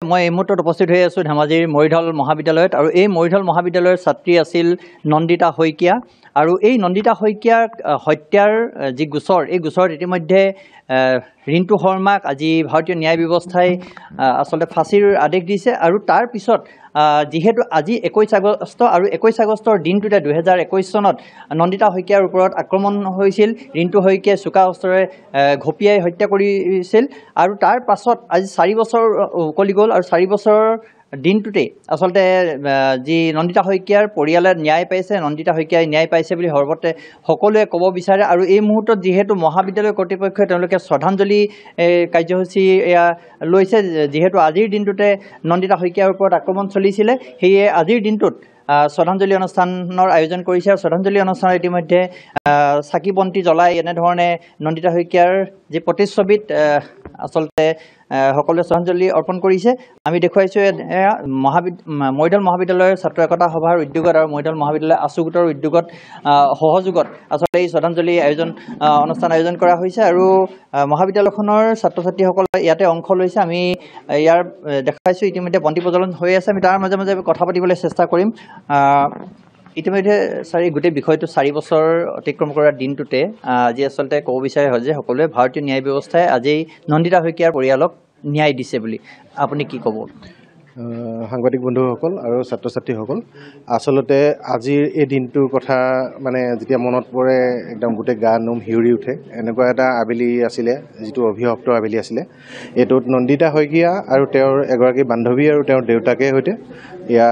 মই এই মুহূৰ্তত উপস্থিত হৈ আছোঁ ধেমাজিৰ মৰিঢল মহাবিদ্যালয়ত আৰু এই মৰিঢল মহাবিদ্যালয়ৰ ছাত্ৰী আছিল নন্দিতা শইকীয়া আৰু এই নন্দিতা শইকীয়াৰ হত্যাৰ যি গোচৰ এই গোচৰত ইতিমধ্যে ৰিণ্টু শৰ্মাক আজি ভাৰতীয় ন্যায় ব্যৱস্থাই আচলতে ফাঁচীৰ আদেশ দিছে আৰু তাৰ পিছত যিহেতু আজি 21 আগষ্ট আৰু 21 আগষ্টৰ দিনটোতে 2021 চনত নন্দিতা শইকীয়াৰ ওপৰত আক্ৰমণ হৈছিল ৰিণ্টু শইকীয়াই চোকা অস্ত্ৰৰে ঘপিয়াই হত্যা কৰিছিল আৰু তাৰ পাছত আজি 4 বছৰ উকলি গ'ল আৰু 4 বছৰৰ দিনটোতে আচলতে যি নন্দিতা শইকীয়াৰ পৰিয়ালে ন্যায় পাইছে নন্দিতা শইকীয়াই ন্যায় পাইছে বুলি সৰ্বতে সকলোৱে ক'ব বিচাৰে আৰু এই মুহূৰ্তত যিহেতু মহাবিদ্যালয় কৰ্তৃপক্ষই তেওঁলোকে শ্ৰদ্ধাঞ্জলি কাৰ্যসূচী লৈছে যিহেতু আজিৰ দিনটোতে নন্দিতা শইকীয়াৰ ওপৰত আক্ৰমণ চলিছিলে সেয়ে আজিৰ দিনটোত শ্ৰদ্ধাঞ্জলি অনুষ্ঠানৰ আয়োজন কৰিছে আৰু শ্ৰদ্ধাঞ্জলি অনুষ্ঠানত ইতিমধ্যে চাকি বন্তি জ্বলাই এনেধৰণে নন্দিতা শইকীয়াৰ যি প্ৰতিচ্ছবিত আচলতে সকলোৱে শ্ৰদ্ধাঞ্জলি অৰ্পণ কৰিছে আমি দেখুৱাইছোঁ মৰিঢল মহাবিদ্যালয়ৰ ছাত্ৰ একতা সভাৰ উদ্যোগত আৰু মৰিঢল মহাবিদ্যালয় আছু গোটৰ উদ্যোগত সহযোগত আচলতে এই শ্ৰদ্ধাঞ্জলি অনুষ্ঠান আয়োজন কৰা হৈছে আৰু মহাবিদ্যালয়খনৰ ছাত্ৰ ছাত্ৰীসকলে ইয়াতে অংশ লৈছে আমি ইয়াৰ দেখুৱাইছোঁ ইতিমধ্যে বন্তি প্ৰজ্বলন হৈ আছে আমি তাৰ মাজে মাজে কথা পাতিবলৈ চেষ্টা কৰিম ইতিমধ্যে গোটেই বিষয়টো 4 বছৰ অতিক্ৰম কৰাৰ দিনটোতে আজি আচলতে ক'ব বিচাৰে হয় যে সকলোৱে ভাৰতীয় ন্যায় ব্যৱস্থাই আজি নন্দিতা শইকীয়াৰ পৰিয়ালক ন্যায় দিছে বুলি আপুনি কি ক'ব সাংবাদিক বন্ধুসকল আৰু ছাত্ৰ ছাত্ৰীসকল আচলতে আজিৰ এই দিনটোৰ কথা মানে যেতিয়া মনত পৰে একদম গোটেই গা নোম হিউৰি উঠে এনেকুৱা এটা আবেলি আছিলে যিটো অভিশপ্ত আবেলি আছিলে এইটোত নন্দিতা শইকীয়া আৰু তেওঁৰ এগৰাকী বান্ধৱী আৰু তেওঁৰ দেউতাকে সৈতে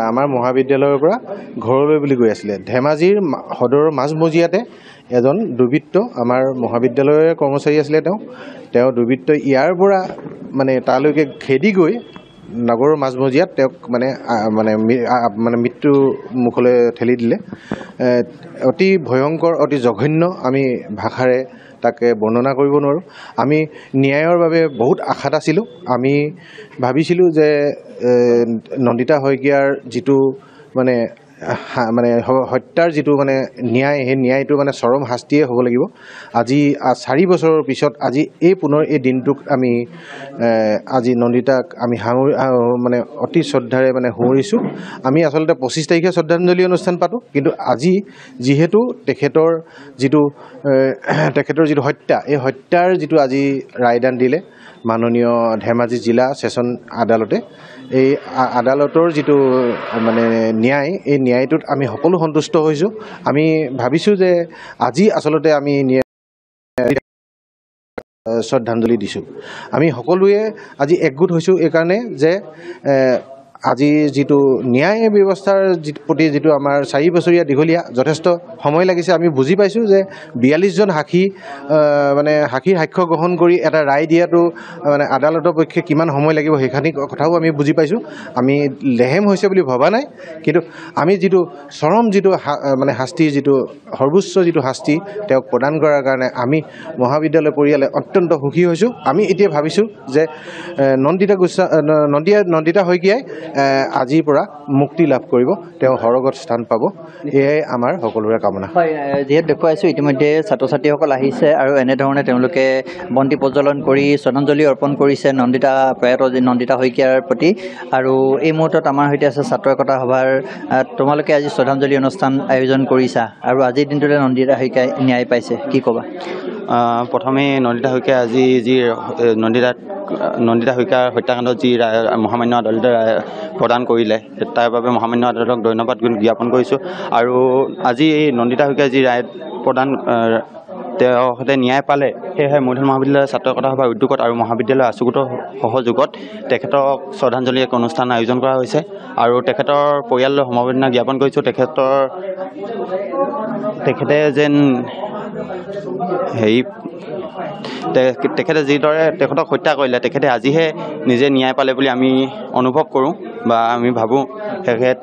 আমাৰ মহাবিদ্যালয়ৰ পৰা ঘৰলৈ বুলি গৈ আছিলে ধেমাজিৰ সদৰৰ মাজমজিয়াতে এজন দুৰ্বৃত্ত আমাৰ মহাবিদ্যালয়ৰ কৰ্মচাৰী আছিলে তেওঁ দুৰ্বৃত্ত ইয়াৰ পৰা মানে তালৈকে খেদি গৈ নগৰৰ মাজমজিয়াত তেওঁক মানে মৃত্যু মুখলৈ ঠেলি দিলে অতি ভয়ংকৰ অতি জঘন্য আমি ভাষাৰে তাকে বৰ্ণনা কৰিব নোৱাৰোঁ আমি ন্যায়ৰ বাবে বহুত আশাত আছিলোঁ আমি ভাবিছিলোঁ যে নন্দিতা শইকীয়াৰ যিটো মানে হত্যাৰ যিটো মানে ন্যায় সেই ন্যায়টো মানে চৰম শাস্তিয়ে হ'ব লাগিব আজি 4 বছৰৰ পিছত আজি পুনৰ এই দিনটোক আমি আজি নন্দিতাক আমি মানে অতি শ্ৰদ্ধাৰে মানে সুঁৱৰিছোঁ আমি আচলতে 25 তাৰিখে শ্ৰদ্ধাঞ্জলি অনুষ্ঠান পাতোঁ কিন্তু আজি যিহেতু তেখেতৰ যিটো হত্যা এই হত্যাৰ যিটো আজি ৰায়দান দিলে মাননীয় ধেমাজি জিলা ছেছন আদালতে এই আদালতৰ যিটো মানে ন্যায় এই ন্যায়টোত আমি সকলো সন্তুষ্ট হৈছোঁ আমি ভাবিছোঁ যে আজি আচলতে আমি শ্ৰদ্ধাঞ্জলি দিছোঁ আমি সকলোৱে আজি একগোট হৈছোঁ এই কাৰণে যে আজি যিটো ন্যায় ব্যৱস্থাৰ প্ৰতি যিটো আমাৰ 4 বছৰীয়া দীঘলীয়া যথেষ্ট সময় লাগিছে আমি বুজি পাইছোঁ যে 42জন সাক্ষীৰ সাক্ষ্য গ্ৰহণ কৰি এটা ৰায় দিয়াটো মানে আদালতৰ পক্ষে কিমান সময় লাগিব সেইখিনি কথাও আমি বুজি পাইছোঁ আমি লেহেম হৈছে বুলি ভবা নাই কিন্তু আমি যিটো চৰম যিটো মানে শাস্তিৰ যিটো সৰ্বোচ্চ যিটো শাস্তি তেওঁক প্ৰদান কৰাৰ কাৰণে আমি মহাবিদ্যালয় পৰিয়ালে অত্যন্ত সুখী হৈছোঁ আমি এতিয়া ভাবিছোঁ যে নন্দিতা শইকীয়াই আজিৰ পৰা মুক্তি লাভ কৰিব তেওঁ সৰগত স্থান পাব এয়াই আমাৰ সকলোৰে কামনা হয় যিহেতু দেখুৱাইছোঁ ইতিমধ্যে ছাত্ৰ ছাত্ৰীসকল আহিছে আৰু এনেধৰণে তেওঁলোকে বন্তি প্ৰজ্বলন কৰি শ্ৰদ্ধাঞ্জলি অৰ্পণ কৰিছে প্ৰয়াত নন্দিতা শইকীয়াৰ প্ৰতি আৰু এই মুহূৰ্তত আমাৰ সৈতে আছে ছাত্ৰ একতা সভাৰ তোমালোকে আজি শ্ৰদ্ধাঞ্জলি অনুষ্ঠান আয়োজন কৰিছা আৰু আজিৰ দিনটোতে নন্দিতা শইকীয়াই ন্যায় পাইছে কি ক'বা প্ৰথমে নন্দিতা শইকীয়া আজি যি নন্দিতা শইকীয়াৰ হত্যাকাণ্ডত যি মহামান্য আদালতে প্ৰদান কৰিলে তাৰ বাবে মহামান্য আদালতক ধন্যবাদ জ্ঞাপন কৰিছোঁ আৰু আজি এই নন্দিতা শইকীয়াই যি ৰায় প্ৰদান তেওঁ সৈতে ন্যায় পালে সেয়েহে মৰিঢল মহাবিদ্যালয়ৰ ছাত্ৰ একতা সভাৰ উদ্যোগত আৰু মহাবিদ্যালয়ৰ আছু গোটৰ সহযোগত তেখেতক শ্ৰদ্ধাঞ্জলি এক অনুষ্ঠান আয়োজন কৰা হৈছে আৰু তেখেতৰ পৰিয়াললৈ সমবেদনা জ্ঞাপন কৰিছোঁ তেখেতে যেন তেখেতে যিদৰে তেখেতক হত্যা কৰিলে তেখেতে আজিহে নিজে ন্যায় পালে বুলি আমি অনুভৱ কৰোঁ বা আমি ভাবোঁ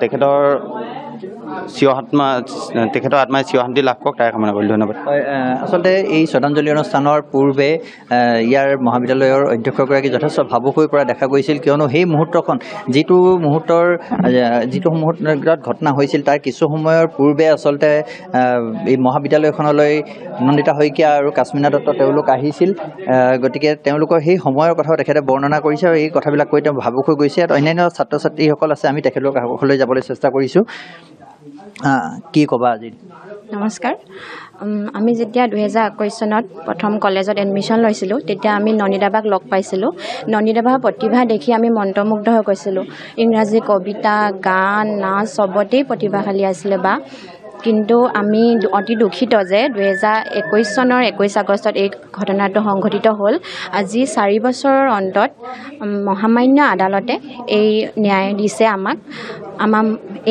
তেখেতৰ তেখেতৰ আত্মাই চিৰশান্তি লাভ কৰক তাৰে কামনা কৰিলোঁ। ধন্যবাদ। আচলতে এই শ্ৰদ্ধাঞ্জলি অনুষ্ঠানৰ পূৰ্বে ইয়াৰ মহাবিদ্যালয়ৰ অধ্যক্ষগৰাকী যথেষ্ট ভাবুক হৈ পৰা দেখা গৈছিল, কিয়নো সেই মুহূৰ্তখন যিটো মুহূৰ্তত ঘটনা হৈছিল তাৰ কিছু সময়ৰ পূৰ্বে আচলতে এই মহাবিদ্যালয়খনলৈ নন্দিতা শইকীয়া আৰু কাশ্মীনা দত্ত তেওঁলোক আহিছিল। গতিকে তেওঁলোকৰ সেই সময়ৰ কথাও তেখেতে বৰ্ণনা কৰিছে আৰু এই কথাবিলাক কৈ তেওঁ ভাবুক হৈ গৈছে। আৰু অন্যান্য ছাত্ৰ ছাত্ৰীসকল আছে, আমি তেখেতলোকৰ কাষলৈ যাবলৈ চেষ্টা কৰিছোঁ। কি ক'বা আজি? নমস্কাৰ। আমি যেতিয়া 2021 চনত প্ৰথম কলেজত এডমিশ্যন লৈছিলোঁ তেতিয়া আমি নন্দিতাবাক লগ পাইছিলোঁ। নন্দিতাবাৰ প্ৰতিভা দেখি আমি মন্ত্ৰমুগ্ধ হৈ গৈছিলোঁ। ইংৰাজী কবিতা, গান, নাচ চবতেই প্ৰতিভাশালী আছিলে বা। কিন্তু আমি অতি দুখিত যে 2021 চনৰ 21 আগষ্টত এই ঘটনাটো সংঘটিত হ'ল। আজি 4 বছৰৰ অন্তত মহামান্য আদালতে এই ন্যায় দিছে আমাক।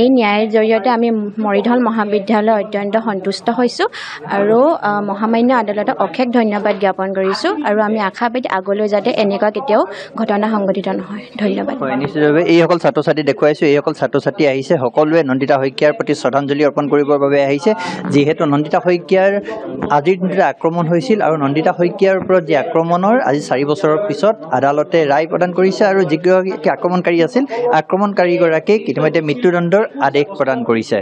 এই ন্যায়ৰ জৰিয়তে আমি মৰিধল মহাবিদ্যালয় অত্যন্ত সন্তুষ্ট হৈছোঁ আৰু মহামান্য আদালতক অশেষ ধন্যবাদ জ্ঞাপন কৰিছোঁ। আৰু আমি আশাবাদী আগলৈ যাতে এনেকুৱা কেতিয়াও ঘটনা সংঘটিত নহয়। ধন্যবাদ। হয়, নিশ্চিতভাৱে এইসকল ছাত্ৰ ছাত্ৰী দেখুৱাইছোঁ, এইসকল ছাত্ৰ ছাত্ৰী আহিছে সকলোৱে নন্দিতা শইকীয়াৰ প্ৰতি শ্ৰদ্ধাঞ্জলি অৰ্পণ কৰিবৰ বাবে আহিছে। যিহেতু নন্দিতা শইকীয়াৰ আজিৰ দিনটোতে আক্ৰমণ হৈছিল আৰু নন্দিতা শইকীয়াৰ ওপৰত যি আক্ৰমণৰ আজি 4 বছৰৰ পিছত আদালতে ৰায় প্ৰদান কৰিছে আৰু যিগৰাকী আক্ৰমণকাৰী আছিল আক্ৰমণকাৰীগৰাকীক ইতিমধ্যে মৃত্যুদণ্ডৰ আদেশ প্ৰদান কৰিছে।